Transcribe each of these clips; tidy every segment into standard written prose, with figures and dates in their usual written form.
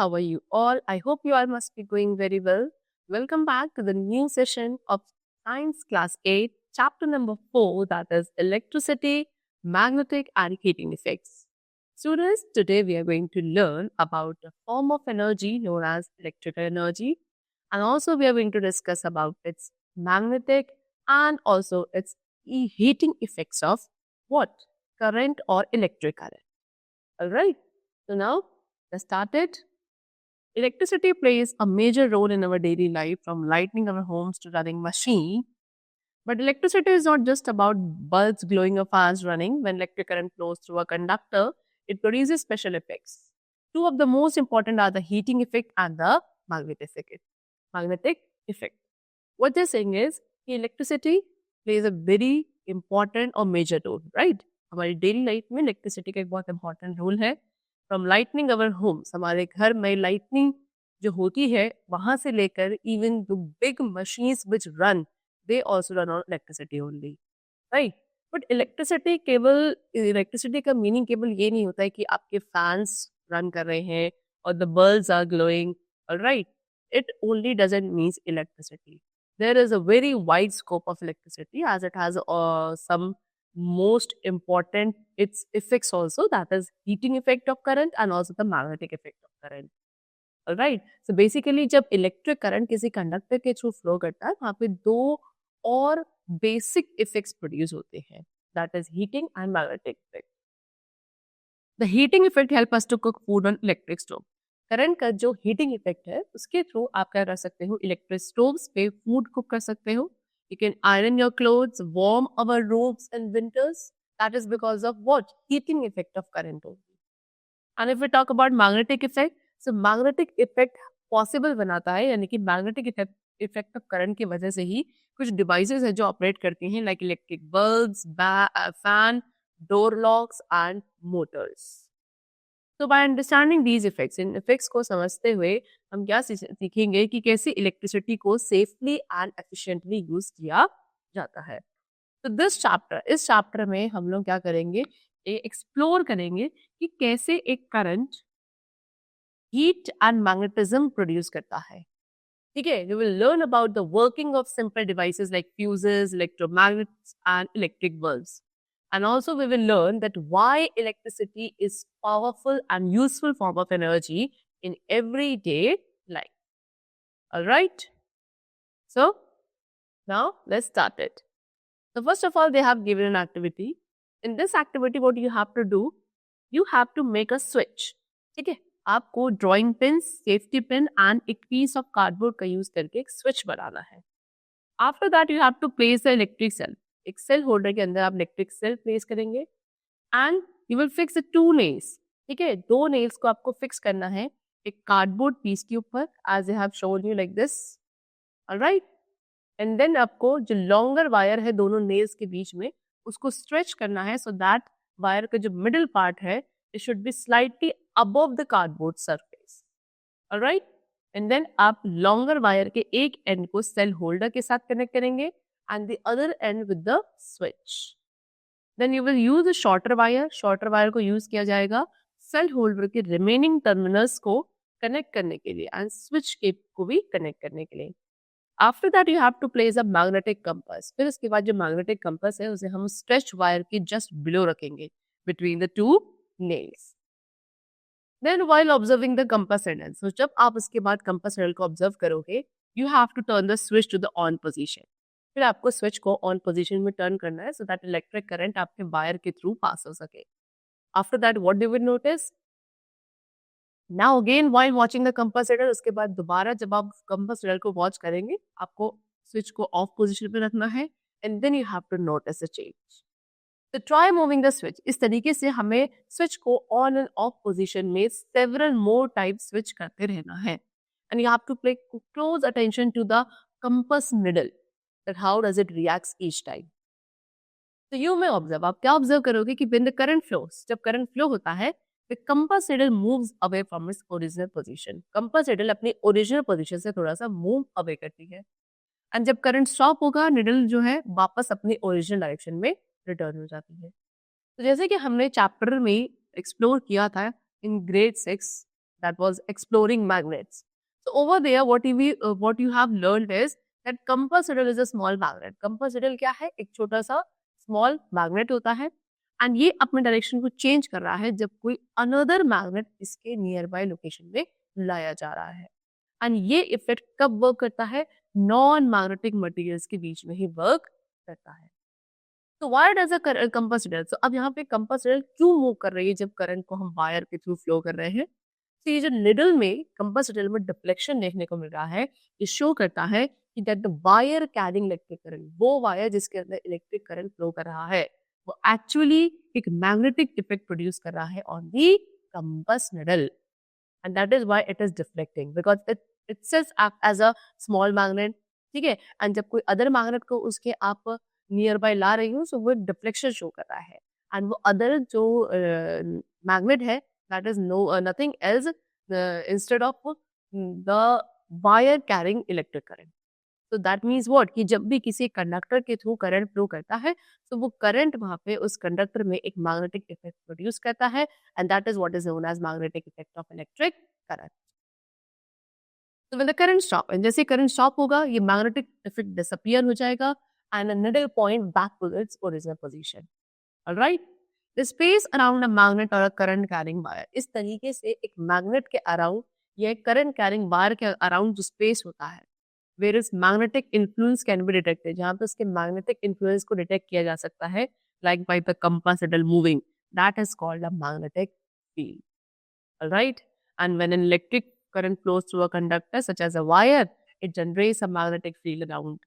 how are you all? I hope you all must be going very well. Welcome back to the new session of Science Class 8, chapter number 4, that is electricity, magnetic and heating effects. Students, today we are going to learn about a form of energy known as electrical energy, and also we are going to discuss about its magnetic and also its heating effects of what? Current or electric current. Alright, so now let's start it. Electricity plays a major role in our daily life, from lighting our homes to running machine. But electricity is not just about bulbs glowing or fans running. When electric current flows through a conductor, it produces special effects. Two of the most important are the heating effect and the magnetic effect. Magnetic effect. What they're saying is electricity plays a very important or major role, right? हमारी daily life में electricity का एक बहुत important role है. From lightning our Holmes, हमारे घर में lightning जो होती है वहां से लेकर even the big machines which run, they also run on electricity only, right. But electricity का मीनिंग केवल ये नहीं होता है कि आपके फैंस रन कर रहे हैं और the bulbs are glowing, alright. It only doesn't mean electricity. There is a very wide scope of electricity, as it has some most important its effects also, that is heating effect of current and also the magnetic effect of current. Alright. So basically जब electric current किसी conductor के थ्रू flow करता है वहाँ पे दो और बेसिक इफेक्ट्स प्रोड्यूस होते हैं, that is heating and magnetic effect. The heating effect help us to cook food on electric stove. Current का जो हीटिंग इफेक्ट है उसके थ्रू आप क्या कर सकते हो, इलेक्ट्रिक स्टोव्स पे फूड कुक कर सकते हो. You can iron your clothes, warm our rooms in winters. That is because of what? Heating effect of current only. And if we talk about magnetic effect, so magnetic effect possible बनाता है, यानी कि magnetic effect of current की वजह से ही कुछ devices है जो ऑपरेट करती हैं, like electric bulbs, fan, door locks and motors. तो बाय अंडरस्टैंडिंग दीज इफेक्ट्स, इन इफेक्ट्स को समझते हुए हम क्या सीखेंगे कि कैसे इलेक्ट्रिसिटी को सेफली एंड एफिशिएंटली यूज किया जाता है. तो इस चैप्टर में हम लोग क्या करेंगे, एक्सप्लोर करेंगे कि कैसे एक current heat and magnetism produce करता है. ठीक है, we will learn about the working of simple devices like fuses, electromagnets and electric bulbs. And also we will learn that why electricity is powerful and useful form of energy in everyday life. Alright? So, now let's start it. So first of all, they have given an activity. In this activity, what you have to do? You have to make a switch. ठीक है, आपको drawing pin, safety pin and एक piece of cardboard का use करके एक switch बनाना है. After that you have to place the electric cell. एक सेल होल्डर के अंदर आप इलेक्ट्रिक सेल प्लेस करेंगे and you will fix the 2 nails. ठीक है, 2 नेल्स को आपको फिक्स करना है एक कार्डबोर्ड पीस के ऊपर, as I have shown you like this. Alright. And then आपको जो लॉन्गर वायर है दोनों नेल्स के बीच में, उसको स्ट्रेच करना है सो दैट वायर का जो मिडिल पार्ट है it should be slightly above the cardboard surface. Alright. And then आप लॉन्गर वायर के एक एंड को सेल होल्डर के साथ कनेक्ट करेंगे and the other end with the switch. Then you will use a shorter wire. Shorter wire को use किया जाएगा सेल होल्डर के रिमेनिंग टर्मिनल्स को कनेक्ट करने के लिए एंड स्विच के को भी कनेक्ट करने के लिए. After that you have to place a magnetic compass. फिर उसके बाद जो मैग्नेटिक कंपास है उसे हम स्ट्रेच वायर के जस्ट बिलो रखेंगे between the 2 nails. Then while observing the compass needle, so जब आप उसके बाद कंपास निडल को ऑब्जर्व करोगे, you have to turn the switch to the on position. फिर आपको स्विच को ऑन पोजीशन में टर्न करना है सो दैट इलेक्ट्रिक करंट आपके वायर के थ्रू पास हो सके. After that what do we notice? Now again while watching the compass needle, उसके बाद दोबारा जब आप कंपास निडल को वॉच करेंगे आपको स्विच को ऑफ पोजीशन पे रखना है and then you have to notice the change. तो ट्राई मूविंग द स्विच. इस तरीके से हमें स्विच को ऑन एंड ऑफ पोजीशन में सेवरल मोर टाइप स्विच करते रहना है and you have to pay close attention to the compass needle, that how does it reacts each time. So you may observe, आप क्या observe करोगे कि when the current flows, जब current flow होता है the compass needle moves away from its original position. compass needle अपनी original position से थोड़ा सा मूव अवे करती है एंड जब करंट स्टॉप होगा निडल जो है वापस अपनी ओरिजिनल डायरेक्शन में रिटर्न हो जाती है. तो जैसे कि हमने चैप्टर में एक्सप्लोर किया था in grade 6 that was exploring magnets. So over there, what you have learned is that compass needle is a small magnet. Compass needle क्या है? एक छोटा सा small magnet होता है एंड ये अपने डायरेक्शन को चेंज कर रहा है जब कोई अनदर मैग्नेट इसके नियर बाय लोकेशन में लाया जा रहा है एंड ये इफेक्ट कब वर्क करता है? नॉन मैग्नेटिक मटेरियल्स के बीच में ही वर्क करता है. तो why does a compass needle? तो अब यहाँ पे कंपास निडल क्यों मूव कर रही है जब करंट को हम वायर के थ्रू फ्लो कर रहे हैं? तो ये जो निडल में कंपास निडल में डिफ्लेक्शन देखने को मिल रहा है, ये शो करता है कि that the wire carrying electric current, वो वायर जिसके अंदर इलेक्ट्रिक करंट फ्लो कर रहा है, वो एक्चुअली एक मैग्नेटिक इफेक्ट प्रोड्यूस कर रहा है on the compass needle and that is why it is deflecting because it itself act as a small magnet. ठीक है, एंड जब कोई अदर मैग्नेट को उसके आप नियर बाय ला रही हो सो वो डिफ्लेक्शन शो कर रहा है एंड वो अदर जो मैग्नेट है that is no nothing else instead of the wire carrying electric current. तो दैट मीन्स व्हाट कि जब भी किसी कंडक्टर के थ्रू करंट फ्लो करता है तो वो करंट वहां पे उस कंडक्टर में एक मैग्नेटिक इफेक्ट प्रोड्यूस करता है and that is what is known as magnetic effect of electric current. तो when the current stop, and जैसे करंट स्टॉप होगा ये मैग्नेटिक इफेक्ट डिसअपीयर हो जाएगा and a needle point back to its original position. Alright, the space around a magnet और a current carrying wire, इस तरीके से एक मैग्नेट के अराउंड या करंट कैरिंग वायर के अराउंड जो स्पेस होता है where its magnetic influence can be detected, जहाँ पे उसके magnetic influence को detect किया जा सकता है like by the compass needle moving, that is called a magnetic field. Alright, and when an electric current flows through a conductor such as a wire, it generates a magnetic field around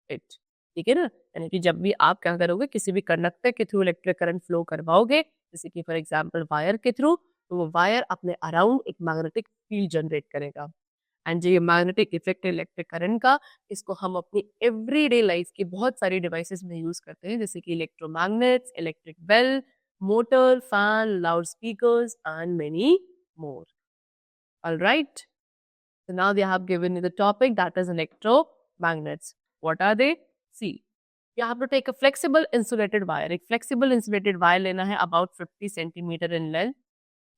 it. ठीक है ना, यानी कि जब भी आप क्या करोगे किसी भी कंडक्टर के थ्रू इलेक्ट्रिक करंट फ्लो करवाओगे जैसे कि फॉर एग्जांपल वायर के थ्रू, तो वो वायर अपने अराउंड एक मैग्नेटिक फील्ड जनरेट करेगा एंड जो ये मैग्नेटिक इफेक्ट है इलेक्ट्रिक करंट का, इसको हम अपनी एवरीडे लाइफ की बहुत सारी डिवाइसेस में यूज करते हैं जैसे कि electromagnets, electric bell, motor, fan, loud speakers and many more. All right. So now they have given you the topic that is electromagnets. What are they? See, you have to take a flexible insulated wire. एक flexible insulated wire लेना है about 50 centimeter in length.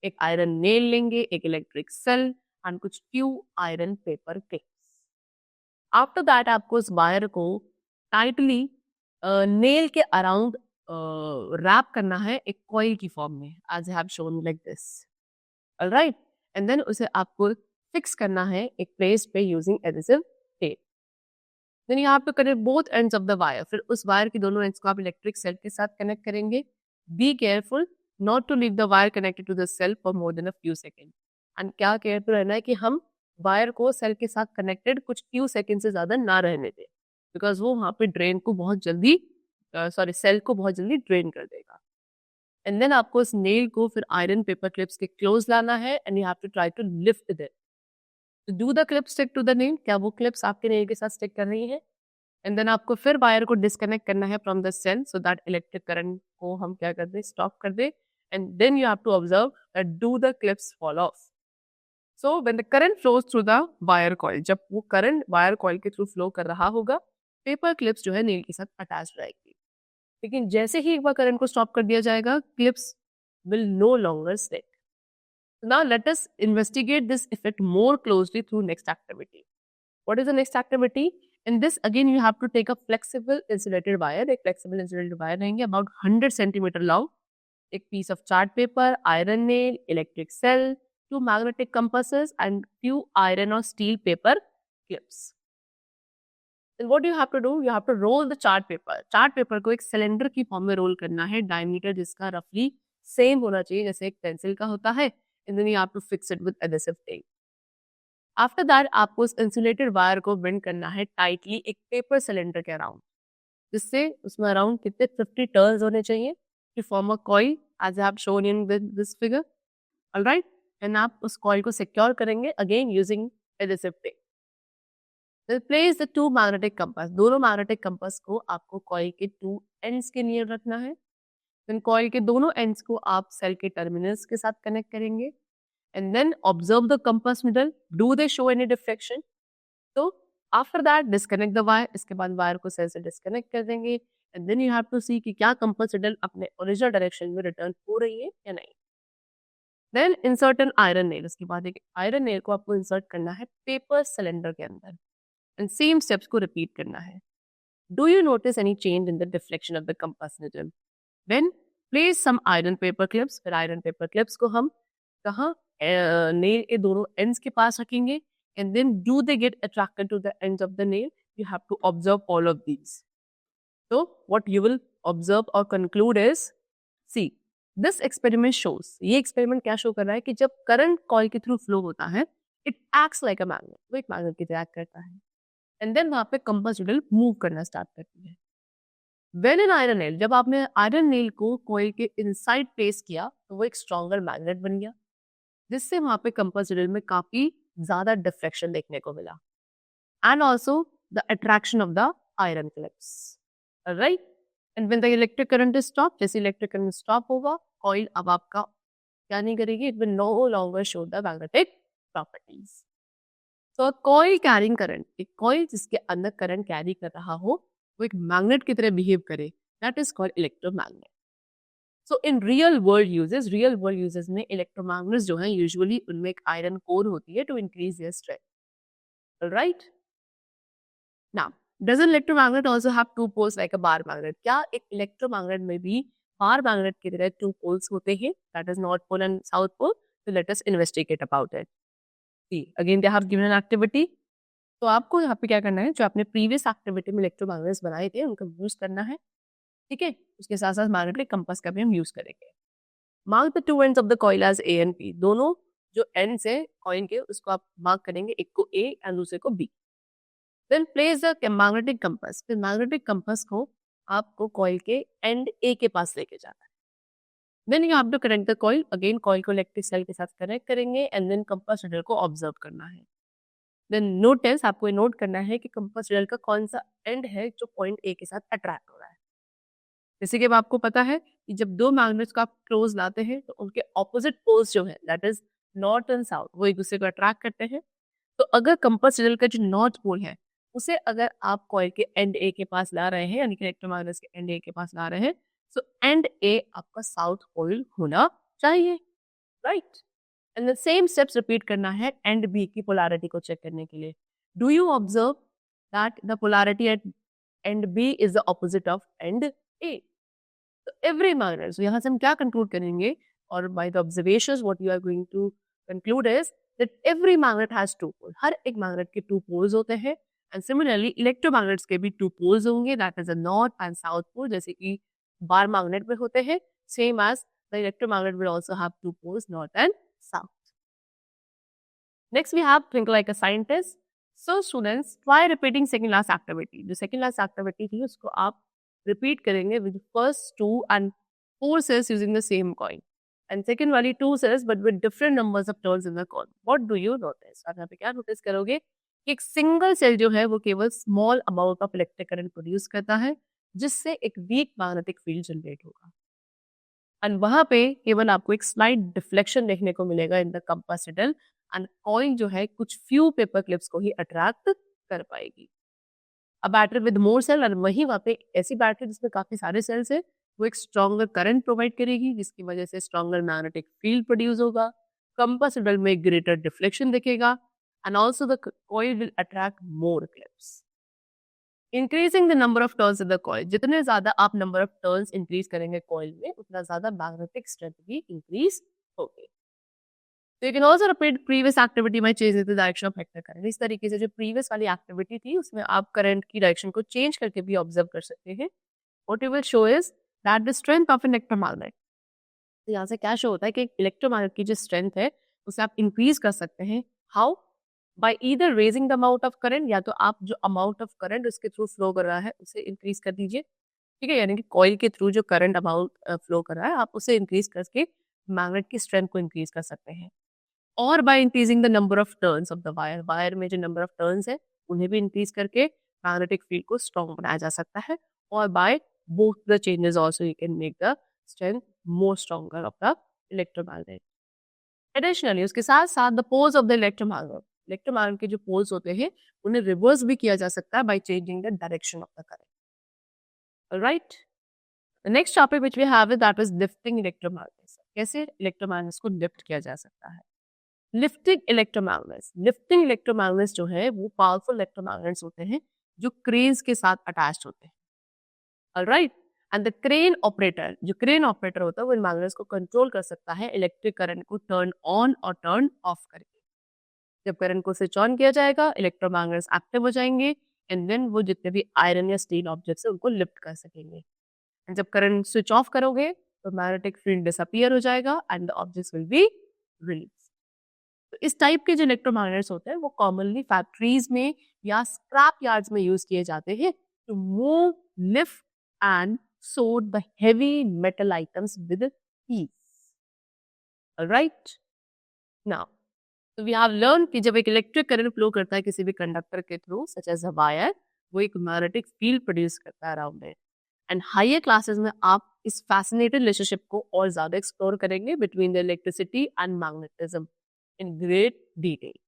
एक iron nail लेंगे, एक electric cell and कुछ few iron paper clips. After that आपको उस wire को tightly nail के around wrap करना है एक coil की form में as I have shown like this. Alright, and then उसे आपको फिक्स करना है एक प्लेस पे using adhesive tape. Then you have to connect both ends of the wire. फिर उस वायर के दोनों एंड्स को आप इलेक्ट्रिक सेल के साथ कनेक्ट करेंगे. Be careful not to leave the wire connected to the cell for more than a few seconds. And क्या केयरफुल रहना है कि हम वायर को सेल के साथ कनेक्टेड कुछ फ्यू सेकेंड से ज्यादा ना रहने दें बिकॉज वो वहां पे ड्रेन को बहुत जल्दी सेल को बहुत जल्दी ड्रेन कर देगा. एंड देन आपको उस नेल को फिर आयरन पेपर क्लिप्स के क्लोज लाना है and you have to try to lift it. तो do the clip stick to the nail, क्या वो क्लिप्स आपके नेल के साथ स्टिक कर रही है? एंड देन आपको फिर वायर को डिस्कनेक्ट करना है from the cell so that electric current को हम क्या कर दे, स्टॉप कर दे. And then you have to observe that do the clips fall off. So when the current flows through the wire coil, जब वो करंट वायर कॉइल के थ्रू फ्लो कर रहा होगा पेपर क्लिप्स जो है नेल के साथ अटैच रहेगी. लेकिन जैसे ही एक बार करंट को स्टॉप कर दिया जाएगा clips will no longer stick. Now let us investigate this effect more closely through next activity. What is the next activity? In this again you have to take a flexible insulated wire. एक flexible insulated wire रहेंगे about 100 centimeter long, एक piece of chart paper, iron nail, electric cell, 2 magnetic compasses and few iron or steel paper clips. Then what do you have to do? You have to roll the chart paper. Chart paper को एक cylinder की form में role करना है, diameter जिसका रफली same होना चाहिए जैसे एक पेंसिल का होता है. And then you have to fix it with adhesive tape. After that आपको उस इंसुलेटेड वायर को बेंड करना है टाइटली एक पेपर सिलेंडर के अराउंड, जिससे उसमें अराउंड कितने 50 टर्न्स होने चाहिए to form a coil as I have shown in this figure. Alright, and आप उस कॉइल को सिक्योर करेंगे again using adhesive tape. Place the 2 magnetic compass. दोनों मैग्नेटिक कंपास को आपको कॉइल के 2 एंड्स के नियर रखना है. देन कॉइल के दोनों एंड्स को आप सेल के टर्मिनल्स के साथ कनेक्ट करेंगे. And then observe the compass needle, do they show any deflection. तो after that disconnect the wire. इसके बाद वायर को सेल से डिस्कनेक्ट कर देंगे. And then you have to see कि क्या कंपास निडल अपने ओरिजिनल डायरेक्शन में रिटर्न हो रही है या नहीं. Then insert an iron nail, उसके बाद एक आयरन नेल को आपको इंसर्ट करना है पेपर सिलेंडर के अंदर एंड सेम स्टेप्स को रिपीट करना है. Do you notice any change in the deflection of the compass needle? Then place some iron paper clips. फिर आयरन पेपर क्लिप्स को हम कहाँ, नेल के दोनों एंड्स के पास रखेंगे. And then do they get attracted to the ends of the nail? You have to observe all of these. So what you will observe or conclude is, see, this experiment shows, ये experiment क्या show कर रहा है कि जब current coil के through flow होता है, it acts like a magnet, वो एक magnet की तरह act करता है. And then वहाँ पे compass needle move करना start करती है. When an iron nail, जब आपने iron nail को coil के inside place किया, तो वो एक stronger magnet बन गया, जिससे वहाँ पे compass needle में काफी ज़्यादा deflection देखने को मिला. And also the attraction of the iron clips. Alright? And when the electric current is stopped, जैसे electric current stop होगा, coil अब आपका क्या नहीं करेगी, it will no longer show the magnetic properties. So a coil carrying current, एक coil जिसके अंदर current carry कर रहा हो, वो एक magnet की तरह behave करे, that is called electromagnet. So in real world uses में electromagnets जो हैं usually उनमें एक iron core होती है to increase their strength. Alright? Now, does an electromagnet also have two poles like a bar magnet? क्या एक electromagnet में भी bar magnet की तरह two poles होते हैं? That is north pole and south pole. So let us investigate about it. See, again they have given an activity. तो आपको यहाँ पे क्या करना है, जो आपने previous activity में electromagnets बनाए थे उनका use करना है, ठीक है? उसके साथ साथ magnetic compass का भी हम use करेंगे. Mark the two ends of the coil as A and P. दोनों जो ends है coin के उसको आप mark करेंगे, एक को A and दूसरे को B. Then place the magnetic compass. फिर magnetic compass को आपको coil के end A के पास लेके जाना है. Then you have to connect the coil. Again coil को electric cell के साथ connect करेंगे and then compass needle को observe करना है. Then notice, आपको ये note करना है कि compass needle का कौन सा end है जो point A के साथ attract हो रहा है. जैसे कि अब आपको पता है कि जब दो magnets को आप close लाते हैं तो उनके opposite poles जो है that is north and south वो एक दूसरे को attract करते हैं. तो अगर compass needle का जो north pole है उसे अगर आप कॉइल के एंड ए के पास ला रहे हैं, यानी कि इलेक्ट्रोमैग्नेट्स के एंड ए के पास ला रहे हैं, सो एंड ए आपका साउथ कॉइल होना चाहिए, right? And the same steps repeat करना है एंड बी की पोलैरिटी को चेक करने के लिए. Do you observe that the polarity at end B is the opposite of end A? तो एवरी मैग्नेट, यहाँ से हम क्या कंक्लूड करेंगे, और by the observations what you are going to conclude is that every magnet has two pole. हर एक magnet के टू पोल्स होते हैं. एंड सिमिलरली इलेक्ट्रोमैग्नेट्स के भी टू पोल्स होंगे, that is a north and south pole, जैसे कि बार मैग्नेट में होते हैं. Same as the electromagnet will also have two poles, north and south. Next we have think like a scientist. So students, try repeating second last activity. जो second last activity थी उसको आप repeat करेंगे with first two and four cells using the same coin, and second वाली to sales but with different numbers of turns in the coin. What do you notice? आप यहाँ पे क्या notice करोगे कि एक सिंगल सेल जो है वो केवल small amount of electric current produce करता है, जिससे एक वीक मैग्नेटिक फील्ड जनरेट होगा. एंड वहां पे केवल आपको एक स्लाइट डिफ्लेक्शन देखने को मिलेगा in the compass needle, and coil जो है कुछ फ्यू पेपर क्लिप्स को ही अट्रैक्ट कर पाएगी. A battery with more cell, और वहीं वहां पे ऐसी बैटरी जिसमें काफी सारे सेल्स है, वो एक स्ट्रॉन्गर करंट प्रोवाइड करेगी, जिसकी वजह से स्ट्रॉन्गर मैग्नेटिक फील्ड प्रोड्यूस होगा. कंपास निडल में ग्रेटर डिफ्लेक्शन दिखेगा, and also the coil will attract more clips. Increasing the number of turns in the coil, जितने ज़्यादा आप number of turns increase करेंगे coil में, उतना ज़्यादा magnetic strength भी increase होगी. So you can also repeat previous activity by changing the direction of vector current. इस तरीके से जो previous वाली activity थी उसमें आप current की direction को change करके भी observe कर सकते हैं. What you will show is that the strength of an electromagnet. तो यहाँ से क्या show होता है कि electromagnet की जो strength है उसे आप increase कर सकते हैं. How? By either raising the amount of current, या तो आप जो amount of current उसके थ्रू फ्लो कर रहा है उसे इंक्रीज कर दीजिए, ठीक है, यानी कि कॉइल के थ्रू जो करंट अमाउंट फ्लो कर रहा है आप उसे इंक्रीज करके मैग्नेट की स्ट्रेंथ को इंक्रीज कर सकते हैं. और by increasing the number of turns of the wire, wire में जो नंबर ऑफ टर्न्स है उन्हें भी इंक्रीज करके मैग्नेटिक फील्ड को स्ट्रॉन्ग बनाया जा सकता है. और by both the changes also you can make the strength more stronger of the electromagnet. Additionally उसके साथ साथ the poles of the electromagnet, electromagnet के जो पोल्स होते हैं उन्हें रिवर्स भी किया जा सकता है by changing the direction of the current. Alright, the next topic which we have is that is lifting electromagnetism. कैसे इलेक्ट्रोमैग्नेट्स को लिफ्ट किया जा सकता है। लिफ्टिंग इलेक्ट्रोमैग्नेट्स जो है वो पावरफुल इलेक्ट्रोमैग्नेट्स होते हैं जो क्रेन्स के साथ अटैच्ड होते हैं। Alright, and the crane operator होता है वो इन मैग्नेट्स को कंट्रोल कर सकता है इलेक्ट्रिक करंट को टर्न ऑन और टर्न ऑफ करके। जब करंट को स्विच ऑन किया जाएगा इलेक्ट्रोमैग्नेट्स एक्टिव हो जाएंगे एंड देन वो जितने भी आयरन या स्टील ऑब्जेक्ट्स है उनको लिफ्ट कर सकेंगे। एंड जब करंट स्विच ऑफ करोगे तो मैग्नेटिक फील्ड डिसअपीयर हो जाएगा and the objects will be release. तो इस टाइप के जो इलेक्ट्रोमैग्नेट्स होते हैं वो कॉमनली फैक्ट्रीज में या स्क्रैप यार्ड्स में यूज किए जाते हैं to move, lift and sort the heavy metal items with ease. Alright? Now, so we have learned कि जब एक इलेक्ट्रिक करंट फ्लो करता है किसी भी कंडक्टर के through such as a wire, वो एक मैग्नेटिक फील्ड प्रोड्यूस करता है around it. And higher classes में आप इस फैसिनेटेड रिलेशनशिप को और ज्यादा एक्सप्लोर करेंगे between the electricity and magnetism in great detail.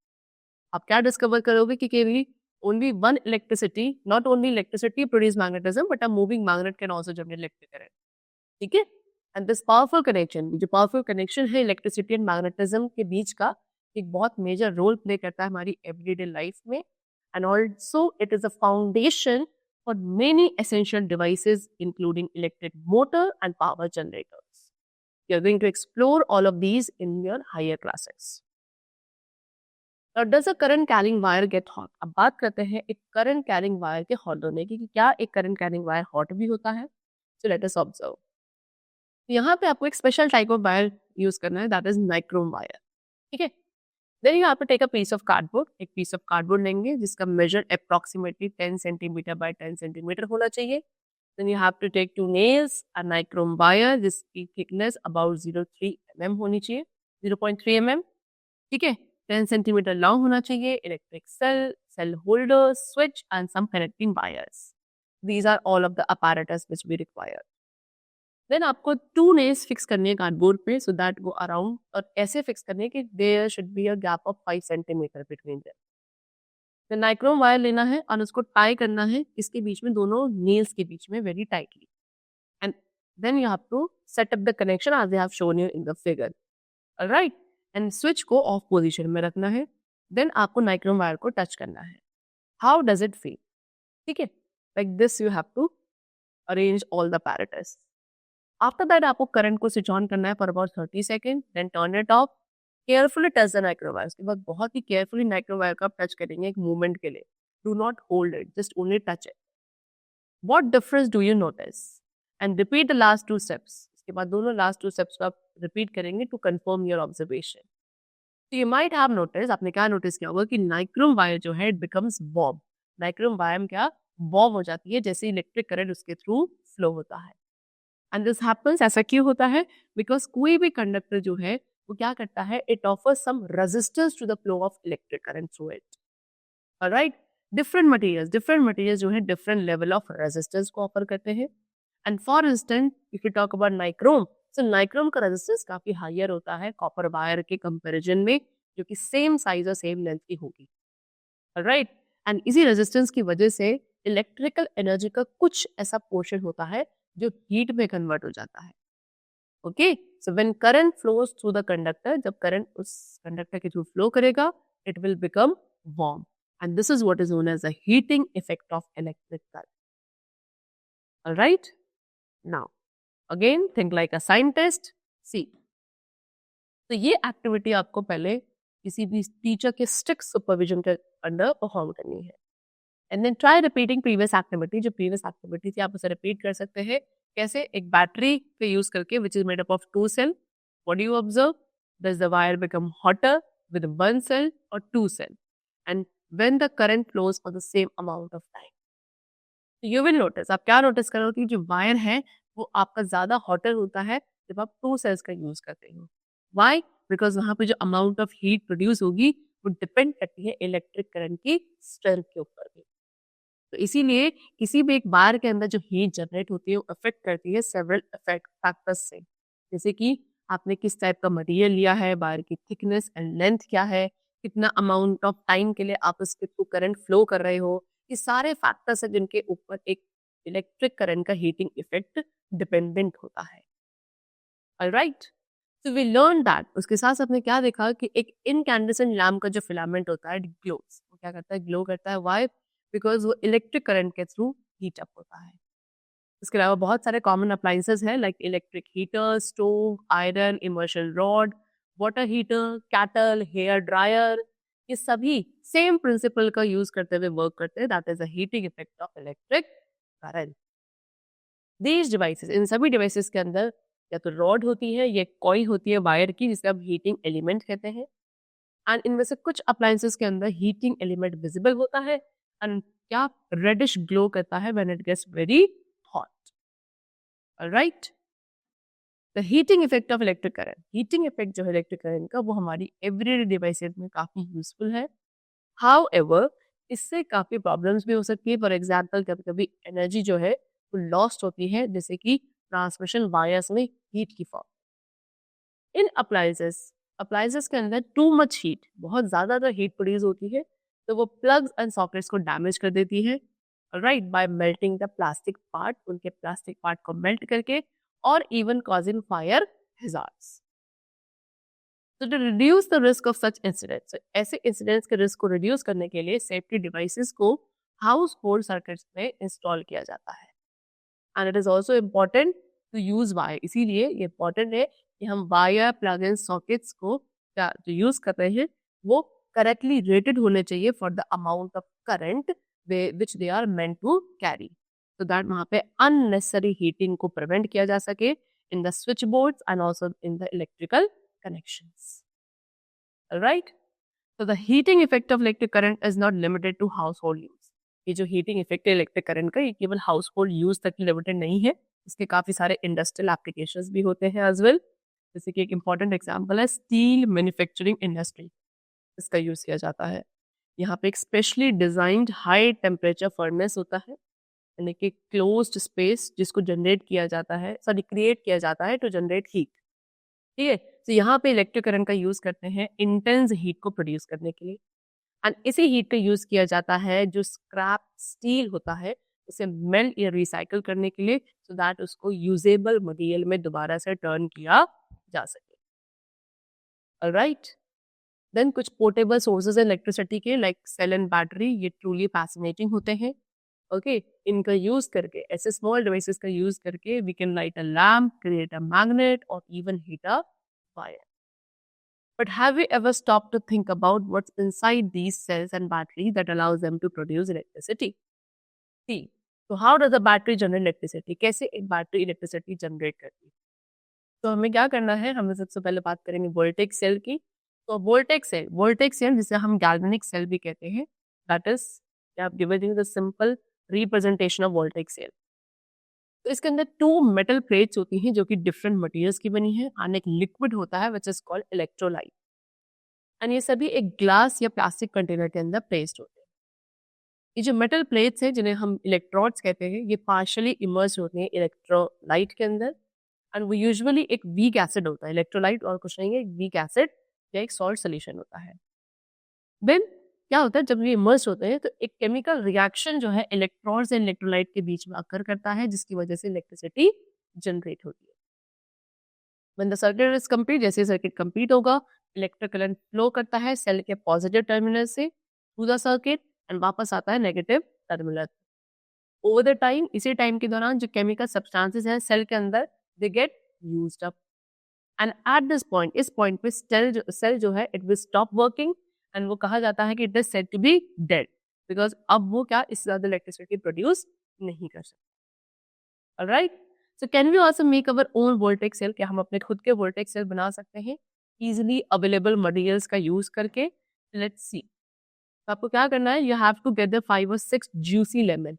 आप क्या डिस्कवर करोगे कि केवल only one electricity, not only electricity produce magnetism, but a moving magnet can also generate electric current. ठीक है? And this powerful connection, जो powerful connection है electricity and magnetism के बीच का, एक बहुत major role play करता है हमारी everyday life में, and also it is a foundation for many essential devices, including electric motor and power generators. You are going to explore all of these in your higher classes. Does a current carrying wire get hot? अब बात करते हैं एक current carrying wire के hot होने की कि क्या एक करंट कैरिंग वायर हॉट भी होता है। So let us observe. यहाँ पे आपको एक special type of wire use करना है, दैट इज नाइक्रोम वायर। ठीक है, then you have to take a piece of cardboard. एक पीस ऑफ कार्डबोर्ड लेंगे जिसका measure approximately 10 centimetre by 10 centimetre होना चाहिए। Then you have to take 2 nails, a nichrome wire जिसकी थिकनेस अबाउट 0.3 mm होनी चाहिए, 0.3 mm। ठीक है, 10 सेंटीमीटर लॉन्ग होना चाहिए, electric cell holder, switch and some connecting wires. These are all of the apparatus which we require. Then आपको 2 nails fix करनी है कार्डबोर्ड पे सो दैट गो अराउंड, और ऐसे फिक्स करनी है कि there should be a gap of 5 centimetre between them. तो नाइक्रोम वायर लेना है और उसको टाई करना है इसके बीच में, दोनों नेल्स के बीच में very tightly. And then you have to set up the connection as I have shown you in the figure. Alright, and switch को ऑफ पोजीशन में रखना है। देन आपको नाइक्रोम वायर को टच करना है। How does it feel? ठीक है, like this you have to arrange all the apparatus. After that आपको करंट को स्विच ऑन करना है for about 30 second, then turn it off. Carefully touch the nichrome wire. उसके बाद बहुत ही केयरफुली नाइक्रोम वायर को आप टच करेंगे एक मूवमेंट के लिए। Do not hold it, just only touch it. What difference do you notice? And repeat the last 2 steps. इसके बाद दोनों लास्ट 2 स्टेप्स को आप रिपीट करेंगे टू कंफर्म योर ऑब्जर्वेशन। तो यू माइट हैव नोटिस, आपने क्या नोटिस किया होगा कि नाइक्रोम वायर जो है it becomes warm. Nichrome wire में क्या वॉर्म हो जाती है जैसे इलेक्ट्रिक करंट उसके थ्रू फ्लो होता है। एंड दिस हैपेंस, ऐसा क्यों होता है? बिकॉज कोई भी कंडक्टर जो है वो क्या करता है, it offers some resistance to the flow of electric current through it. Alright, different materials जो है डिफरेंट लेवल ऑफ रेजिस्टेंस को ऑफर करते हैं। And for instance if you talk about nichrome, so nichrome का रेजिस्टेंस काफी higher होता है copper wire के कंपैरिजन में, जो कि सेम साइज और सेम लेंथ की होगी। राइट, एंड इसी रेजिस्टेंस की वजह से इलेक्ट्रिकल एनर्जी का कुछ ऐसा पोर्शन होता है जो हीट में कन्वर्ट हो जाता है। Okay, so when current flows through the conductor, जब करंट उस कंडक्टर के थ्रू फ्लो करेगा it will become warm, and this is what is known as the heating effect of electric current. Alright, now again think like a scientist. See, तो ये activity आपको पहले किसी भी टीचर के स्ट्रिक्ट सुपरविजन के अंडर परफॉर्म करनी है। And then try repeating previous activity. जो प्रीवियस एक्टिविटी थी आप उसे रिपीट कर सकते हैं। कैसे? एक बैटरी पे यूज करके which is made up of 2 cell. What do you observe? Does the wire become hotter with 1 cell और 2 cell, and when the current flows for the same amount of time. You will notice, आप क्या notice करोगे कि जो wire है वो आपका ज्यादा हॉटर होता है जब आप 2 सेल्स का यूज करते हो। वाई? बिकॉज वहां पे जो अमाउंट ऑफ हीट प्रोड्यूस होगी वो डिपेंड करती है इलेक्ट्रिक करंट की स्ट्रेंथ के ऊपर भी। तो इसीलिए किसी भी एक वायर के अंदर जो हीट जनरेट होती है वो अफेक्ट करती है सेवरल इफेक्ट फैक्टर्स से, जैसे कि आपने किस टाइप का मटेरियल लिया है, वायर की थिकनेस एंड लेंथ क्या है, कितना अमाउंट ऑफ टाइम के लिए आप उसके थ्रू करंट फ्लो कर रहे हो। ये सारे फैक्टर्स हैं जिनके ऊपर एक इलेक्ट्रिक करंट का हीटिंग इफेक्ट डिपेंडेंट होता है। Alright, So we learned that उसके साथ आपने क्या देखा कि एक इनकैंडेसेंट लैम्प का जो फिलामेंट होता है, it glows. वो क्या करता है, ग्लो करता है. Why? Because वो इलेक्ट्रिक करंट के थ्रू हीट अप होता है. इसके अलावा बहुत सारे कॉमन अप्लायंसेस हैं like electric heater, stove, iron, immersion rod, water heater, kettle, hair dryer. ये सभी सेम प्रिंसिपल का यूज करते हुए वर्क करते हैं. That is a heating effect of electric current. These devices, इन सभी डिवाइसेस के अंदर या तो रॉड होती है या कॉइल होती है वायर की, जिसे हम हीटिंग एलिमेंट कहते हैं. एंड इनमें से कुछ अप्लायंसेस के अंदर हीटिंग एलिमेंट विजिबल होता है एंड क्या रेडिश ग्लो करता है when it gets very hot. Alright. The heating effect of electric current, heating effect जो है इलेक्ट्रिक करंट का, वो हमारी एवरीडे डिवाइसेस में काफी यूजफुल है. हाउ एवर, इससे काफी प्रॉब्लम्स भी हो सकती है. फॉर एग्जाम्पल, कभी कभी एनर्जी जो है वो लॉस्ट होती है, जैसे कि ट्रांसमिशन वायर्स में हीट की फॉर्म. इन अप्लायंसेस के अंदर टू मच हीट, बहुत ज्यादा अगर हीट प्रोड्यूस होती है तो वो प्लग्स एंड सॉकेट्स को डैमेज कर देती है. Right, by melting the plastic part, उनके प्लास्टिक पार्ट को मेल्ट करके, और इवन कॉजिंग फायर हैजार्ड्स. तो to reduce the risk of such incidents, ऐसे इंसिडेंट्स के रिस्क को रिड्यूस करने के लिए सेफ्टी डिवाइसेस को हाउस होल्ड सर्किट्स में इंस्टॉल किया जाता है. And it is also important to use wire. इसीलिए ये इम्पॉर्टेंट है कि हम वायर, प्लग इन सॉकेट्स को जो यूज कर रहे हैं वो करेक्टली रेटेड होने चाहिए for the amount of current which they are meant to carry, so that वहां पे अननेसेसरी हीटिंग को प्रिवेंट किया जा सके in the switchboards and also in the electrical connections. Right? So the heating effect of electric current is not limited to household use. ये जो heating effect है electric current का, ये केवल हाउस होल्ड यूज तक limited नहीं है. इसके काफी सारे इंडस्ट्रियल एप्लीकेशंस भी होते हैं एज वेल. जैसे कि एक इंपॉर्टेंट एग्जांपल है स्टील मैन्युफैक्चरिंग इंडस्ट्री. इसका यूज किया जाता है. यहाँ पे एक specially designed high temperature furnace होता है, यानी कि क्लोज्ड स्पेस जिसको जनरेट किया जाता है, सॉरी क्रिएट किया जाता है टू जनरेट हीट. ठीक है. तो यहाँ पे इलेक्ट्रिक करंट का यूज करते हैं इंटेंस हीट को प्रोड्यूस करने के लिए. एंड इसी हीट का यूज किया जाता है जो स्क्रैप स्टील होता है उसे मेल्ट या रिसाइकल करने के लिए, सो दैट उसको यूजेबल मटेरियल में दोबारा से टर्न किया जा सके. ऑलराइट. देन कुछ पोर्टेबल सोर्सेज है इलेक्ट्रिसिटी के लाइक सेल एंड बैटरी. ये ट्रूली फैसिनेटिंग होते हैं. ओके. इनका यूज करके, ऐसे स्मॉल डिवाइसेस का यूज करके we can light a lamp, create a magnet और even heat a fire. But have we ever stopped to think about what's inside these cells and batteries that allows them to produce electricity? See, so how does a battery generate electricity? कैसे एक battery electricity generate करती है? तो हमें क्या करना है, हमें सबसे पहले बात करेंगे वोल्टेज सेल की. तो वोल्टेज सेल जिसे हम गैल्वेनिक सेल भी कहते हैं, that is I have given you the simple representation of voltaic cell. तो इसके अंदर टू मेटल प्लेट्स होती हैं जो कि डिफरेंट मटेरियल्स की बनी है, एंड एक लिक्विड होता है which is called electrolyte. And ये सभी एक ग्लास या प्लास्टिक कंटेनर के अंदर प्लेस्ड होते हैं. ये जो मेटल प्लेट्स हैं जिन्हें हम इलेक्ट्रोड्स कहते हैं, ये पार्शियली इमर्ज होते हैं इलेक्ट्रोलाइट के अंदर. एंड वो यूजुअली एक वीक एसिड होता है. इलेक्ट्रोलाइट और कुछ नहीं है, एक वीक एसिड या एक सॉल्ट सोल्यूशन होता है. देन क्या होता है, जब ये इमर्ज होते हैं तो एक केमिकल रिएक्शन जो है इलेक्ट्रॉन्स एंड इलेक्ट्रोलाइट के बीच में अकर करता है, जिसकी वजह से इलेक्ट्रिसिटी जनरेट होती है. When the circuit is complete, जैसे सर्किट कंप्लीट होगा, इलेक्ट्रिक करंट फ्लो करता है सेल के पॉजिटिव टर्मिनल से थ्रू द सर्किट एंड वापस आता है negative terminal. Over the time, इसी टाइम के दौरान जो केमिकल सब्सटेंसेस हैं सेल के अंदर, they get used up. And at this point, इस पॉइंट पे सेल जो है it will stop working, and वो कहा जाता है कि it is said to be dead, because अब वो क्या इससे ज्यादा इलेक्ट्रिसिटी प्रोड्यूस नहीं कर सकता. Alright. So can we also make our own voltaic cell? क्या हम अपने खुद के वोल्टेज सेल बना सकते हैं इजिली अवेलेबल मटेरियल्स का यूज करके? Let's see. तो आपको क्या करना है, you have to get the 5 or 6 juicy lemon.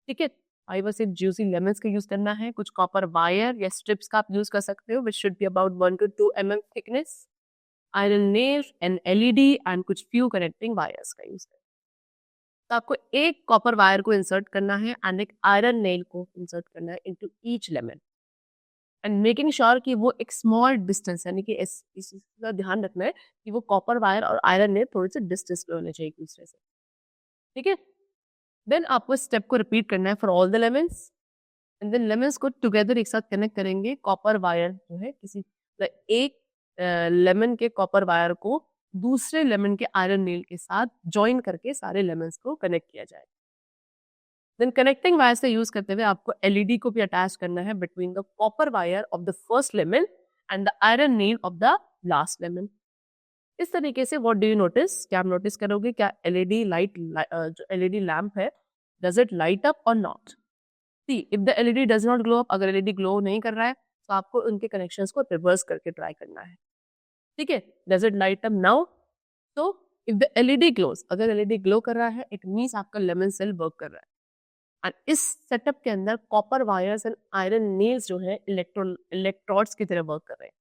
ठीक है. 5 or 6 ज्यूसी लेमन्स का यूज करना है. कुछ कॉपर वायर या स्ट्रिप्स का आप यूज कर सकते हो which should be about 1 to 2 mm thickness, iron nail, an LED and कुछ फ्यू कनेक्टिंग वायर्स का यूज करें. तो आपको एक कॉपर वायर को इंसर्ट करना है एंड एक आयरन नेल को इंसर्ट करना है into each lemon, and making sure कि वो एक स्मॉल डिस्टेंस, यानी कि इस चीज का ध्यान रखना है कि वो कॉपर वायर और आयरन नेल थोड़े से डिस्टेंस पे होने चाहिए एक दूसरे से. ठीक है. देन आपको स्टेप को रिपीट करना है for all the lemons, and then lemons को टुगेदर एक साथ कनेक्ट करेंगे. कॉपर वायर जो है किसी एक लेमन के कॉपर वायर को दूसरे लेमन के आयरन नील के साथ ज्वाइन करके सारे लेमन्स को कनेक्ट किया जाए। देन कनेक्टिंग वायर से यूज करते हुए आपको एलईडी को भी अटैच करना है between the copper wire of the first lemon and the iron nail of the last lemon. इस तरीके से व्हाट डू यू नोटिस, क्या आप नोटिस करोगे क्या एलईडी लाइट जो एलईडी लैम्प है डज इट लाइट अप और not? See if the LED does not glow up, अगर एलईडी ग्लो नहीं कर रहा है तो आपको उनके कनेक्शंस को रिवर्स करके ट्राई करना है। ठीक है, does it light up now? तो इफ द एलईडी ग्लोज, अगर एलईडी ग्लो कर रहा है इट मींस आपका लेमन सेल वर्क कर रहा है। एंड इस सेटअप के अंदर copper wires and iron nails जो है इलेक्ट्रोड्स की तरह वर्क कर रहे हैं।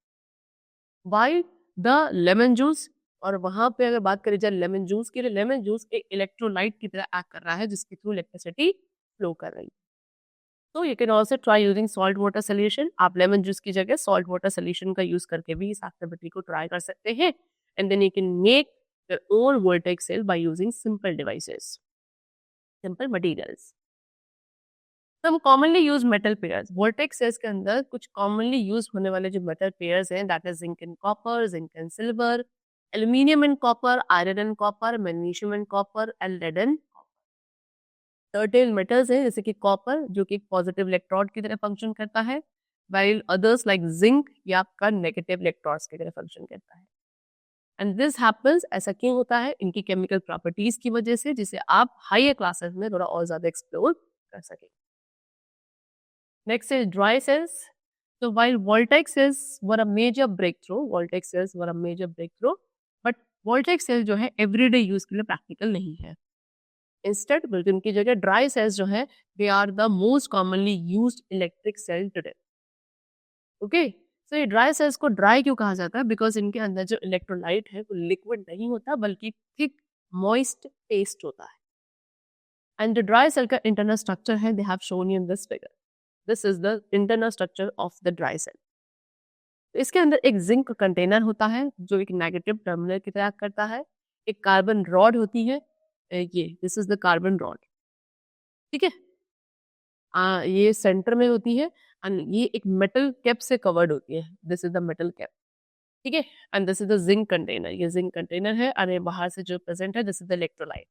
वाई द लेमन जूस, और वहां पे अगर बात करी जाए लेमन जूस की, लेमन जूस एक इलेक्ट्रोलाइट की तरह एक्ट कर रहा है जिसके थ्रू इलेक्ट्रिसिटी फ्लो कर रही है। तो you can also try using salt water solution. आप लेमन जूस की जगह सॉल्ट वाटर सोल्यूशन का यूज करके भी इस एक्टिविटी को ट्राई कर सकते हैं। And then you can make your own voltaic cell by using simple devices, simple materials. हम commonly use metal pairs, voltaic cells के अंदर कुछ कॉमनली यूज होने वाले जो मेटल पेयर्स हैं that is zinc and copper, zinc and silver, aluminium and copper, iron and copper, magnesium and copper and lead and certain metals हैं जैसे कि कॉपर जो कि एक पॉजिटिव इलेक्ट्रोड की तरह फंक्शन करता है, while others like zinc ये आपका नेगेटिव इलेक्ट्रॉड्स की तरह फंक्शन करता है। एंड दिस हैपेंस, ऐसा क्यों होता है? इनकी केमिकल प्रॉपर्टीज की वजह से, जिसे आप हायर क्लासेस में थोड़ा और ज्यादा एक्सप्लोर कर सकें। Next is dry cells. So while voltaic cells were a major breakthrough, voltaic cells were a major breakthrough, but voltaic cell जो है एवरीडे यूज के लिए प्रैक्टिकल नहीं है। इंस्टेड बल्कि उनकी जगह ड्राई सेल्स जो है they are the most commonly used electric cell today. Okay, so ये ड्राई सेल्स को ड्राई क्यों कहा जाता है? बिकॉज इनके अंदर जो इलेक्ट्रोलाइट है वो लिक्विड नहीं होता बल्कि थिक मॉइस्ट पेस्ट होता है। एंड जो ड्राई सेल का इंटरनल स्ट्रक्चर है they have shown you in this figure. This is the internal structure of the dry cell. तो इसके अंदर एक जिंक कंटेनर होता है जो एक नेगेटिव टर्मिनल की तरह करता है, एक कार्बन रॉड होती है, ये this is the carbon rod. ठीक है, ये सेंटर में होती है एंड ये एक मेटल कैप से कवर्ड होती है, this is the metal cap. ठीक है, and this is the zinc container, ये जिंक कंटेनर है और बाहर से जो प्रेजेंट है दिस इज द इलेक्ट्रोलाइट।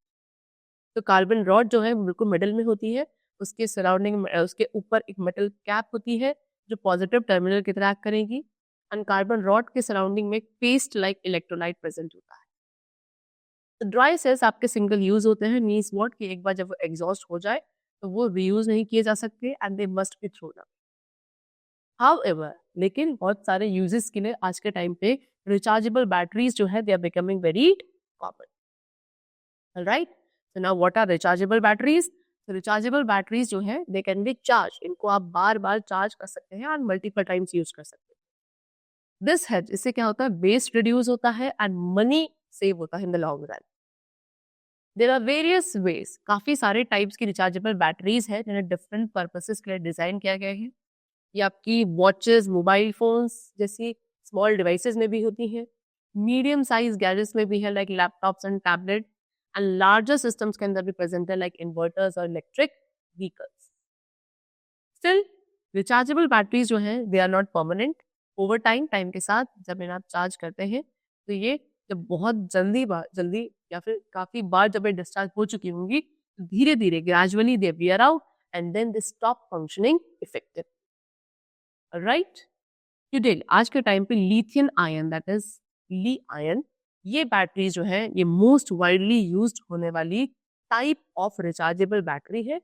तो कार्बन रॉड जो है बिल्कुल मिडल में होती है, उसके सराउंडिंग उसके ऊपर एक मेटल कैप होती है जो पॉजिटिव टर्मिनल की तरह एक्ट करेगी एंड कार्बन रॉड के सराउंडिंग में पेस्ट लाइक इलेक्ट्रोलाइट प्रेजेंट होता है। तो ड्राई सेल्स आपके सिंगल यूज होते हैं, मींस व्हाट कि एक बार जब वो एग्जॉस्ट हो जाए तो वो रीयूज नहीं किए जा सकते and they must be thrown away. However, लेकिन बहुत सारे यूजेस के लिए आज के टाइम पे रिचार्जेबल बैटरीज जो है they are becoming very common. Alright, so now what are rechargeable batteries? तो रिचार्जेबल बैटरीज जो है दे कैन बी चार्ज, इनको आप बार बार चार्ज कर सकते हैं और मल्टीपल टाइम्स यूज कर सकते हैं। दिस है, इससे क्या होता है? वेस्ट रिड्यूस होता है एंड मनी सेव होता है in the long run. There are various ways, काफी सारे टाइप्स की रिचार्जेबल बैटरीज है जिन्हें डिफरेंट पर्पसेस के लिए डिजाइन किया गया है। ये आपकी वॉचेस, मोबाइल फोन्स जैसी स्मॉल डिवाइसेस में भी होती हैं, मीडियम साइज गैजेट्स में भी है like laptops and tablet, and larger systems के अंदर भी प्रेजेंट है लाइक इन्वर्टर्स और electric vehicles. Still rechargeable batteries जो है they are not permanent. Over time के साथ जब इन्हें आप चार्ज करते हैं तो ये जब बहुत जल्दी या फिर काफी बार जब ये डिस्चार्ज हो चुकी होंगी तो धीरे धीरे gradually they wear out and then they stop functioning effective. Right, today आज के टाइम पे lithium ion that is Li ion, ये बैटरीज जो है ये मोस्ट वाइडली यूज्ड होने वाली टाइप ऑफ रिचार्जेबल बैटरी है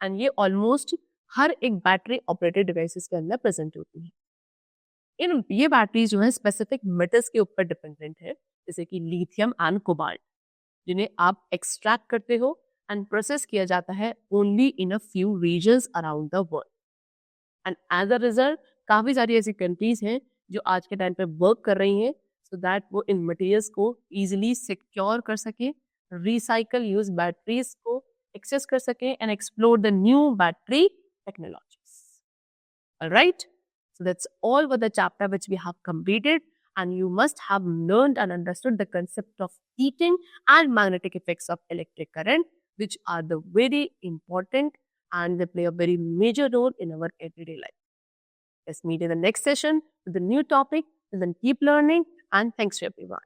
एंड ये ऑलमोस्ट हर एक बैटरी ऑपरेटेड डिवाइसेस के अंदर प्रेजेंट होती है। इन ये बैटरीज जो है स्पेसिफिक मेटल्स के ऊपर डिपेंडेंट है जैसे कि लिथियम एंड कोबाल्ट, जिन्हें आप एक्सट्रैक्ट करते हो एंड प्रोसेस किया जाता है only in a few regions around the world. And as a result काफी सारी ऐसी कंट्रीज हैं जो आज के टाइम पे वर्क कर रही हैं सो दैट वो इन मटेरियल्स को इजीली सिक्योर कर सके, रिसाइकल यूज बैटरीज को एक्सेस कर सके and explore the new battery technologies. Alright, so that's all for the chapter which we have completed, and you must have learned and understood the concept of heating and magnetic effects of electric current, which are the very important and they play a very major role in our everyday life. Let's meet in the next session with a new topic And then keep learning, and thanks to everyone.